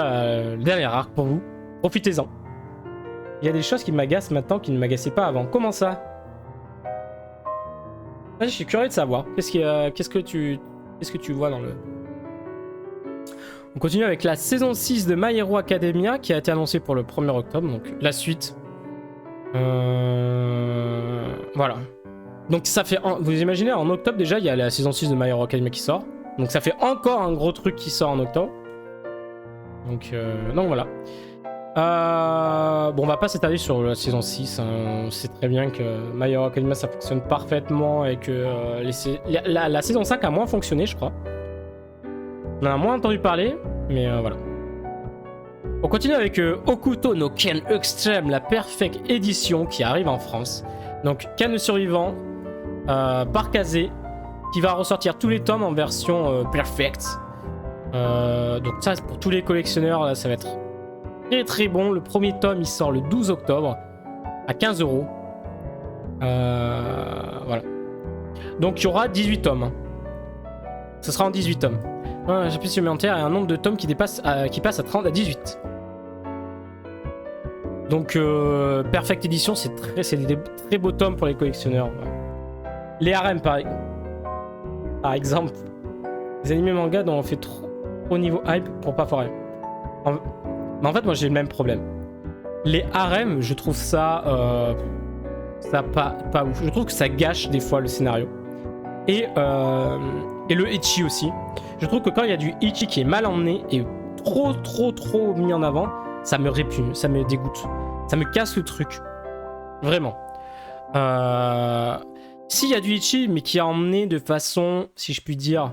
le dernier arc pour vous. Profitez-en. Il y a des choses qui m'agacent maintenant qui ne m'agaçaient pas avant. Comment ça? Je suis curieux de savoir. Qu'est-ce que tu vois dans le... On continue avec la saison 6 de My Hero Academia qui a été annoncée pour le 1er octobre. Donc la suite. Voilà. Donc ça fait... Vous imaginez, en octobre déjà, il y a la saison 6 de My Hero Academia qui sort. Donc ça fait encore un gros truc qui sort en octobre. Donc voilà. Bon, on va pas s'étaler sur la saison 6. Hein. On sait très bien que My Hero Academia ça fonctionne parfaitement et que la saison 5 a moins fonctionné, je crois. On en a moins entendu parler, mais voilà. On continue avec Okuto no Ken Extreme, la Perfect Edition qui arrive en France. Donc, Ken le survivant par Kazé qui va ressortir tous les tomes en version Perfect. Donc, ça, pour tous les collectionneurs, là, ça va être très très bon. Le premier tome, il sort le 12 octobre à 15 €. Voilà. Donc, il y aura 18 tomes. Hein. Ce sera en 18 tomes. Un chapitre supplémentaire et un nombre de tomes qui passe à 18. Donc Perfect Edition, c'est des très beaux tomes pour les collectionneurs. Ouais. Les harem par exemple. Les animés manga dont on fait trop au niveau hype pour pas foirer. Mais en fait, moi j'ai le même problème. Les harem, je trouve ça pas ouf. Je trouve que ça gâche des fois le scénario. Et le ecchi aussi. Je trouve que quand il y a du ecchi qui est mal emmené et trop mis en avant, ça me répugne, ça me dégoûte. Ça me casse le truc. Vraiment. S'il y a du ecchi, mais qui est emmené de façon, si je puis dire,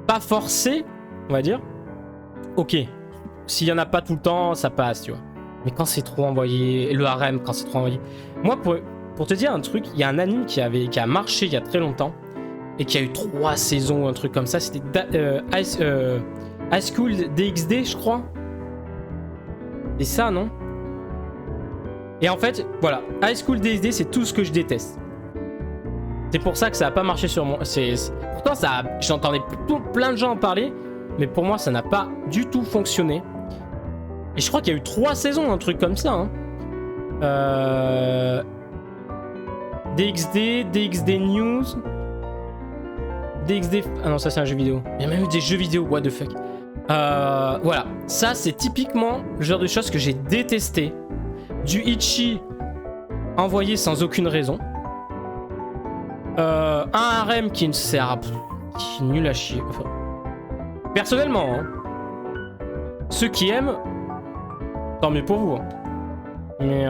pas forcée, on va dire, ok. S'il y en a pas tout le temps, ça passe, tu vois. Mais quand c'est trop envoyé, le harem, quand c'est trop envoyé... Moi, pour te dire un truc, il y a un anime qui a marché il y a très longtemps et qui a eu 3 saisons ou un truc comme ça. C'était High School DxD, je crois. C'est ça, non? Et en fait, voilà, High School DxD, c'est tout ce que je déteste. C'est pour ça que ça n'a pas marché sur moi. Pourtant, j'entendais plein de gens en parler, mais pour moi, ça n'a pas du tout fonctionné. Et je crois qu'il y a eu 3 saisons, un truc comme ça. Hein. DxD, DxD News, DxD... Ah non, ça c'est un jeu vidéo. Il y a même eu des jeux vidéo, what the fuck. Voilà, ça c'est typiquement le genre de choses que j'ai détesté. Du ecchi envoyé sans aucune raison. Un harem qui ne sert à... qui est nul à chier. Enfin, personnellement, hein, ceux qui aiment, tant mieux pour vous. Hein. Mais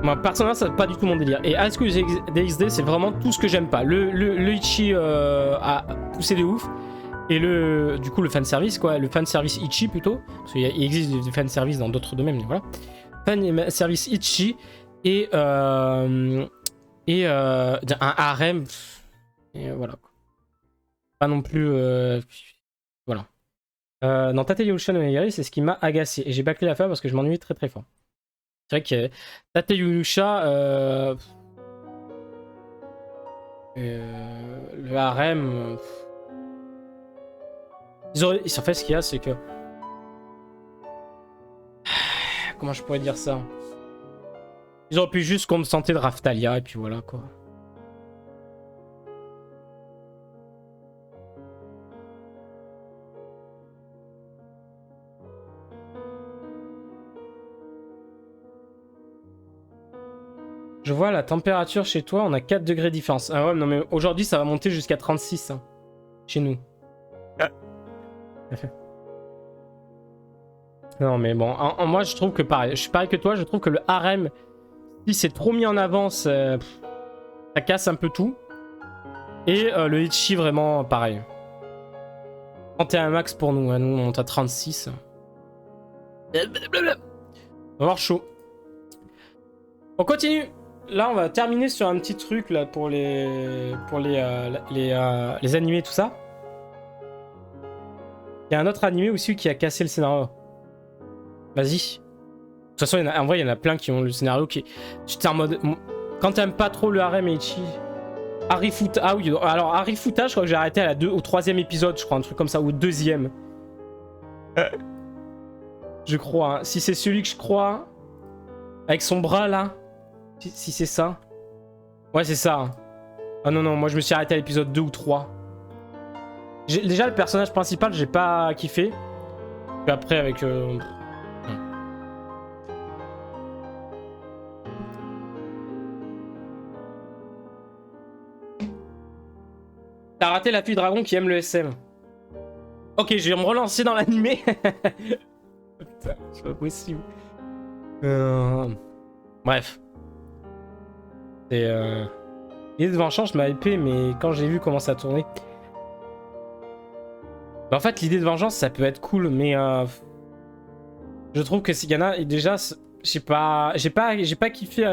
moi personnellement c'est pas du tout mon délire. Et High School DxD c'est vraiment tout ce que j'aime pas. Le Ichi a poussé de ouf. Et du coup le fanservice quoi. Le fanservice Ichi plutôt. Parce qu'il existe des fanservice dans d'autres domaines mais voilà. Fanservice Ichi et un harem. Et voilà. Pas non plus... voilà. Dans Tate Yusha no Megari, c'est ce qui m'a agacé. Et j'ai bâclé l'affaire parce que je m'ennuie très très fort. C'est vrai que Tate Yusha, le harem, en fait ce qu'il y a c'est que... Comment je pourrais dire ça? Ils auraient pu juste qu'on me sentait de Raftalia et puis voilà quoi. Je vois la température chez toi, on a 4 degrés de différence. Ah ouais, non mais aujourd'hui ça va monter jusqu'à 36 hein, chez nous. Ah. Non mais bon, moi je trouve que pareil, je suis pareil que toi, je trouve que le harem, si c'est trop mis en avance, ça casse un peu tout. Et le ecchi vraiment pareil. 31 max pour nous, hein. Nous on monte à 36. On va avoir chaud. On continue. Là on va terminer sur un petit truc là pour les animés tout ça. Il y a un autre animé aussi qui a cassé le scénario. Vas-y. De toute façon, en vrai, il y en a plein qui ont le scénario qui... J'étais en mode... Quand t'aimes pas trop le harem Eiichi... Harifuta... Ah oui, alors Harifuta, je crois que j'ai arrêté à au 3e épisode, je crois, un truc comme ça, ou au 2e. Je crois, hein. Si c'est celui que je crois... Avec son bras, là. Si c'est ça. Ouais, c'est ça. Hein. Ah non, non, moi je me suis arrêté à l'épisode 2 ou 3. Déjà, le personnage principal, j'ai pas kiffé. Puis après, avec... T'as raté la fille dragon qui aime le SM. Ok, je vais me relancer dans l'animé. Putain, c'est pas possible. Bref. C'est... L'idée de vengeance m'a hypé, mais quand j'ai vu comment ça tournait... Bah, en fait, l'idée de vengeance, ça peut être cool, mais... Je trouve que s'il y en a... Déjà, j'ai pas kiffé...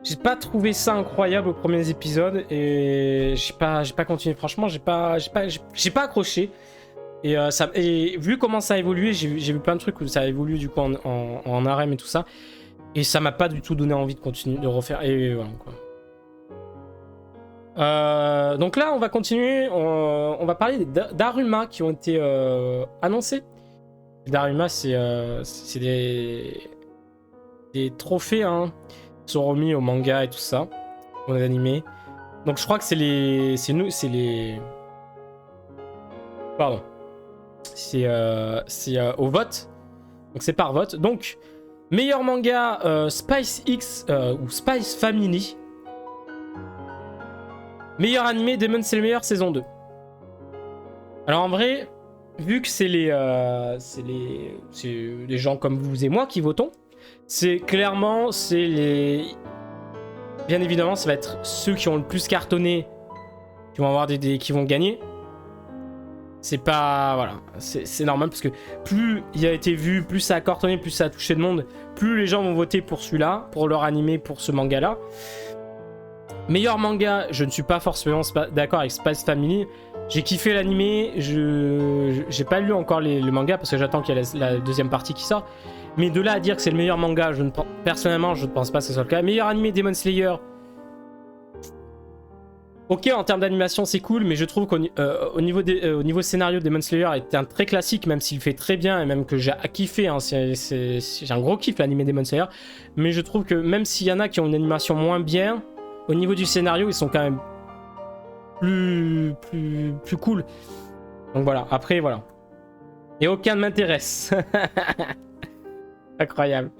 J'ai pas trouvé ça incroyable aux premiers épisodes et j'ai pas continué. Franchement, j'ai pas accroché. Et vu comment ça a évolué, j'ai vu plein de trucs où ça a évolué du coup en harem et tout ça. Et ça m'a pas du tout donné envie de continuer, de refaire. Et voilà quoi. Donc là, on va continuer. On va parler d'Aruma qui ont été annoncés. D'Aruma, c'est des trophées, hein. Sont remis au manga et tout ça, aux animés. Donc je crois que pardon. C'est au vote. Donc c'est par vote. Donc meilleur manga Spice X ou Spice Family. Meilleur animé Demon Slayer saison 2. Alors en vrai, vu que c'est les gens comme vous et moi qui votons. C'est clairement, bien évidemment, ça va être ceux qui ont le plus cartonné qui vont avoir qui vont gagner. C'est pas... Voilà, c'est normal parce que plus il a été vu, plus ça a cartonné, plus ça a touché de monde, plus les gens vont voter pour celui-là, pour leur animé, pour ce manga-là. Meilleur manga, je ne suis pas forcément d'accord avec Spice Family. J'ai kiffé l'animé, j'ai pas lu encore le manga parce que j'attends qu'il y ait la deuxième partie qui sort. Mais de là à dire que c'est le meilleur manga, personnellement, je ne pense pas que ce soit le cas. Meilleur animé Demon Slayer. Ok, en termes d'animation, c'est cool, mais je trouve qu'au niveau scénario, Demon Slayer est un très classique, même s'il fait très bien et même que j'ai kiffé. Hein, j'ai un gros kiff l'animé Demon Slayer. Mais je trouve que même s'il y en a qui ont une animation moins bien, au niveau du scénario, ils sont quand même plus cool. Donc voilà, après, voilà. Et aucun ne m'intéresse. Incroyable.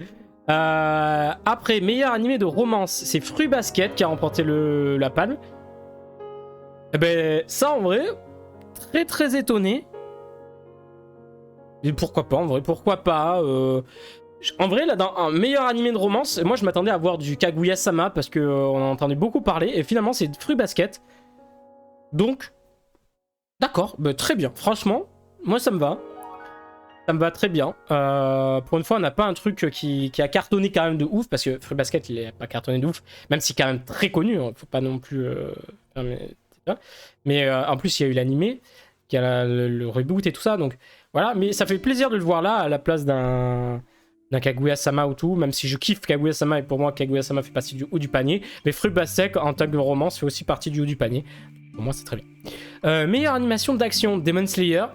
Après, meilleur animé de romance, c'est Fruit Basket qui a remporté la palme. Et ben, ça en vrai, très très étonné. Et pourquoi pas, en vrai, pourquoi pas. En vrai, là, dans un meilleur animé de romance, moi je m'attendais à voir du Kaguya-sama parce qu'on en entendait beaucoup parler. Et finalement, c'est Fruit Basket. Donc, d'accord, bah, très bien. Franchement, moi ça me va. Ça me va très bien. Pour une fois, on n'a pas un truc qui a cartonné quand même de ouf, parce que Fruit Basket, il n'a pas cartonné de ouf, même si quand même très connu, hein, faut pas non plus... mais en plus, il y a eu l'animé, qui a le reboot et tout ça, donc voilà. Mais ça fait plaisir de le voir là, à la place d'un Kaguya-sama ou tout, même si je kiffe Kaguya-sama, et pour moi, Kaguya-sama fait partie du haut du panier, mais Fruit Basket, en tant que romance, fait aussi partie du haut du panier. Pour moi, c'est très bien. Meilleure animation d'action, Demon Slayer.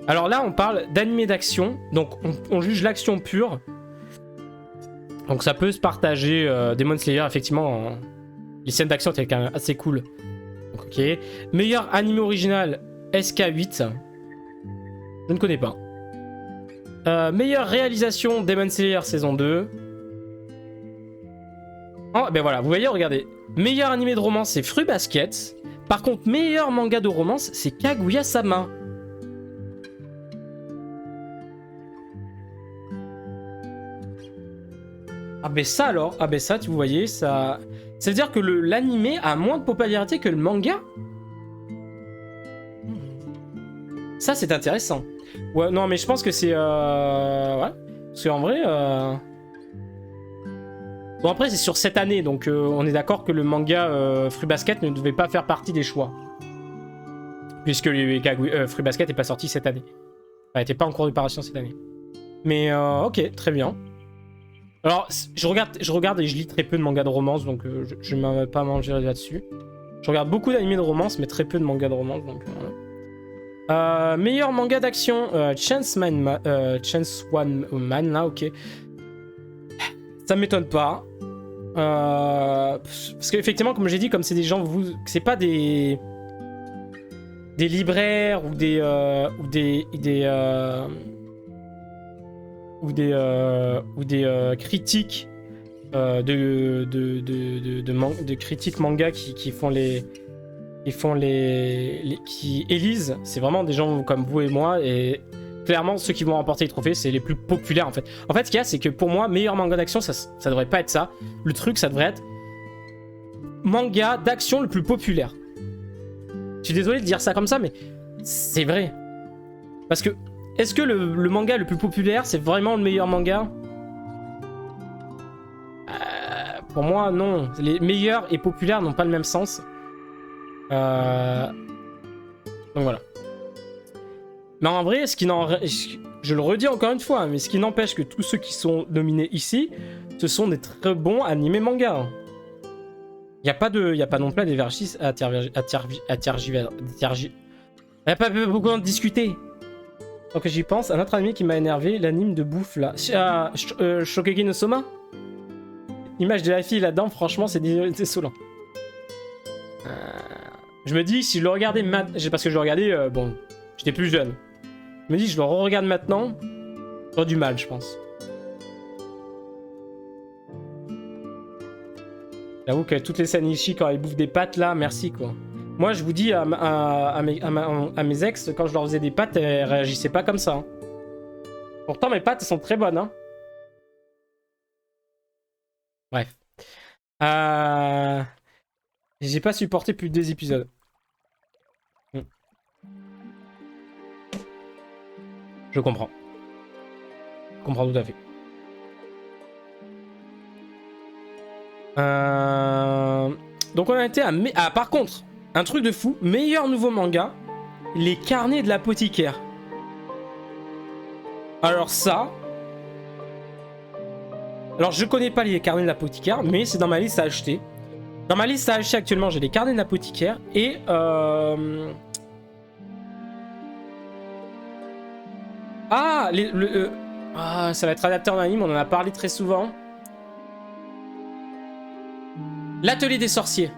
Alors là, on parle d'animé d'action, donc on juge l'action pure. Donc ça peut se partager. Demon Slayer, effectivement, les scènes d'action étaient quand même assez cool. Donc, ok. Meilleur animé original, SK8. Je ne connais pas. Meilleure réalisation, Demon Slayer saison 2. Oh, ben voilà, vous voyez, regardez. Meilleur animé de romance, c'est Fruit Basket. Par contre, meilleur manga de romance, c'est Kaguya-sama. Ah ben ça alors, ah ben ça, vous voyez, ça... C'est-à-dire que l'animé a moins de popularité que le manga? Ça, c'est intéressant. Ouais, non, mais je pense que c'est... Ouais. Parce qu'en vrai... Bon, après, c'est sur cette année, donc on est d'accord que le manga Fruit Basket ne devait pas faire partie des choix. Puisque Fruit Basket n'est pas sorti cette année. Enfin, n'était pas en cours d'opération cette année. Mais ok, très bien. Alors, je regarde et je lis très peu de mangas de romance, donc je ne vais pas m'engager là-dessus. Je regarde beaucoup d'animés de romance, mais très peu de mangas de romance, donc voilà. Meilleur manga d'action, Chance One Man, là, ok. Ça m'étonne pas. Parce qu'effectivement, comme j'ai dit, comme c'est des gens, c'est pas des libraires ou des critiques de critiques manga qui élisent. C'est vraiment des gens comme vous et moi, et clairement ceux qui vont remporter les trophées, c'est les plus populaires en fait. En fait, ce qu'il y a, c'est que pour moi, meilleur manga d'action, ça devrait pas être ça. Le truc, ça devrait être manga d'action le plus populaire. Je suis désolé de dire ça comme ça, mais c'est vrai. Parce que est-ce que le manga le plus populaire, c'est vraiment le meilleur manga? Pour moi, non. Les meilleurs et populaires n'ont pas le même sens. Donc voilà. Mais en vrai, je le redis encore une fois, mais ce qui n'empêche que tous ceux qui sont nominés ici, ce sont des très bons animés manga. Il n'y a pas non plus des vergis à tergiverser. Il n'y a pas beaucoup de discuter. Donc j'y pense, un autre anime qui m'a énervé, l'anime de bouffe là. Shokugeki no Soma. L'image de la fille là-dedans, franchement, c'est désolant. Je me dis, si je le regardais maintenant, parce que je le regardais, bon, j'étais plus jeune. Je me dis, je le re-regarde maintenant, j'aurais du mal, je pense. J'avoue que toutes les Sanichi, quand ils bouffent des pâtes là, merci quoi. Moi, je vous dis à mes ex, quand je leur faisais des pâtes, elles réagissaient pas comme ça. Hein. Pourtant, mes pâtes, elles sont très bonnes. Hein. Bref. J'ai pas supporté plus de 2 épisodes. Je comprends. Je comprends tout à fait. Donc on a été à... Ah, par contre, un truc de fou. Meilleur nouveau manga. Les carnets de l'apothicaire. Alors ça... Alors je connais pas les carnets de l'apothicaire, mais c'est dans ma liste à acheter. Dans ma liste à acheter actuellement, j'ai les carnets de l'apothicaire et... Ah, ça va être adapté en anime, on en a parlé très souvent. L'atelier des sorciers.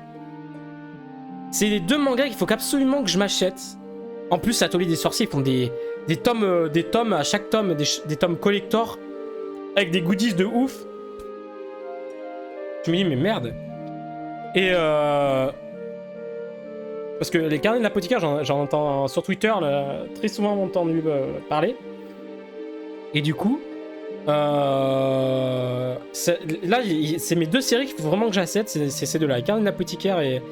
C'est les 2 mangas qu'il faut absolument que je m'achète. En plus, l'atelier des sorciers, ils font des tomes à chaque tome, des tomes collector avec des goodies de ouf. Je me dis, mais merde. Et parce que les carnets de l'apothicaire, j'en entends sur Twitter, là, très souvent entendu parler. Et du coup, là, c'est mes 2 séries qu'il faut vraiment que j'achète. C'est ces 2-là, les carnets de l'apothicaire et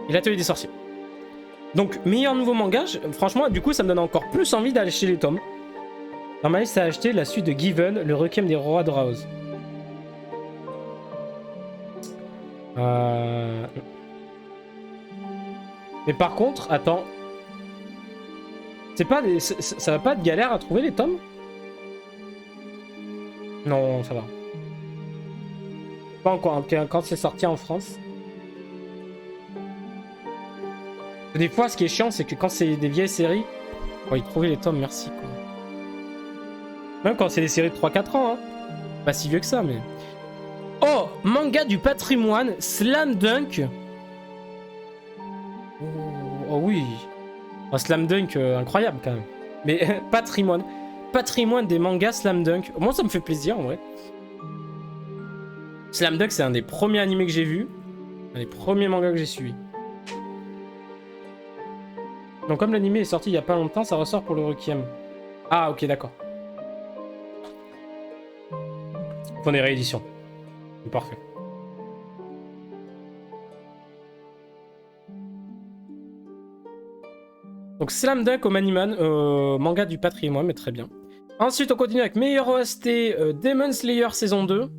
l'atelier des sorciers. Donc, meilleur nouveau manga, franchement, du coup, ça me donne encore plus envie d'aller chez les tomes. Dans ma liste, ça a acheté la suite de Given, le requiem des rois de Raoz. Mais par contre, attends. Ça va pas être galère à trouver les tomes? Non, ça va. Pas encore, quand c'est sorti en France. Des fois, ce qui est chiant, c'est que quand c'est des vieilles séries, faut y trouver les tomes, merci quoi. Même quand c'est des séries de 3-4 ans, hein. Pas si vieux que ça, mais... Oh, manga du patrimoine, Slam Dunk. Oh oui. Un Slam Dunk incroyable quand même. Mais patrimoine. Patrimoine des mangas Slam Dunk. Moi, ça me fait plaisir en vrai. Slam Dunk, c'est un des premiers animés que j'ai vu. Un des premiers mangas que j'ai suivis. Donc comme l'animé est sorti il y a pas longtemps, ça ressort pour le Requiem. Ah ok, d'accord. Ils font des rééditions. Parfait. Donc Slam Dunk au Maniman, manga du patrimoine, mais très bien. Ensuite, on continue avec meilleur OST, Demon Slayer saison 2.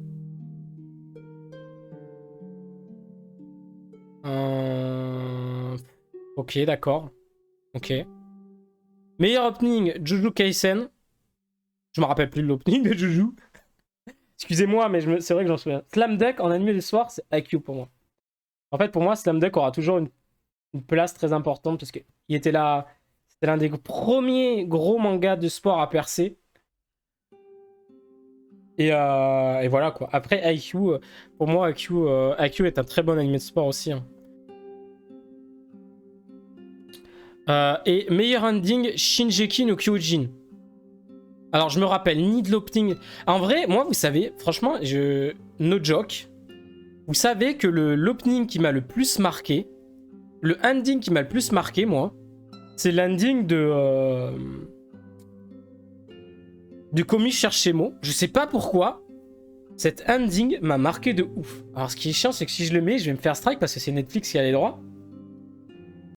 Ok, d'accord. Ok. Meilleur opening, Jujutsu Kaisen. Je me rappelle plus de l'opening de Juju. Excusez-moi, mais c'est vrai que j'en souviens. Slam Dunk en animé du soir, c'est IQ pour moi. En fait, pour moi, Slam Dunk aura toujours une place très importante parce qu'il était là. C'était l'un des premiers gros mangas de sport à percer. Et voilà quoi. Après, IQ, pour moi, IQ est un très bon animé de sport aussi. Hein. Et meilleur ending, Shinjeki no Kyojin. Alors, je me rappelle ni de l'opening. En vrai, moi, vous savez, franchement, no joke. Vous savez que l'opening qui m'a le plus marqué, le ending qui m'a le plus marqué, moi, c'est l'ending de Komi Cherchemo. Je sais pas pourquoi. Cet ending m'a marqué de ouf. Alors, ce qui est chiant, c'est que si je le mets, je vais me faire strike parce que c'est Netflix qui a les droits.